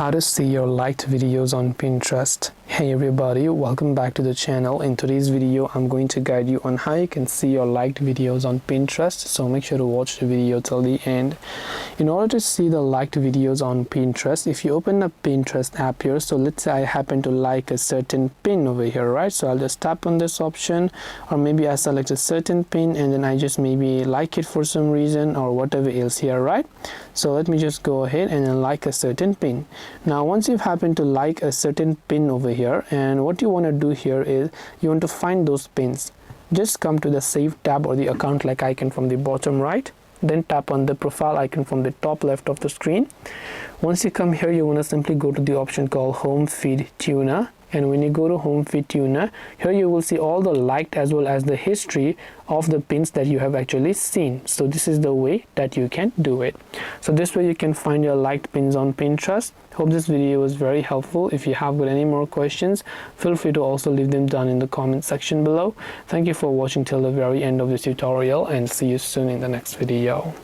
How to see your liked videos on Pinterest. Hey everybody, welcome back to the channel. In today's video I'm going to guide you on how you can see your liked videos on Pinterest, so make sure to watch the video till the end. In order to see the liked videos on Pinterest, if you open the Pinterest app here, so let's say I happen to like a certain pin over here, right? So I'll just tap on this option, or maybe I select a certain pin and then I just maybe like it for some reason or whatever else here, right? So let me just go ahead and then like a certain pin. Now once you've happened to like a certain pin over here, and what you want to do here is you want to find those pins. Just come to the save tab or the account like icon from the bottom right, then tap on the profile icon from the top left of the screen. Once you come here, you want to simply go to the option called Home Feed Tuner. And when you go to Home Feed Tuner, here you will see all the liked as well as the history of the pins that you have actually seen. So this is the way that you can do it. So this way you can find your liked pins on Pinterest. Hope this video was very helpful. If you have got any more questions, feel free to also leave them down in the comment section below. Thank you for watching till the very end of this tutorial, and see you soon in the next video.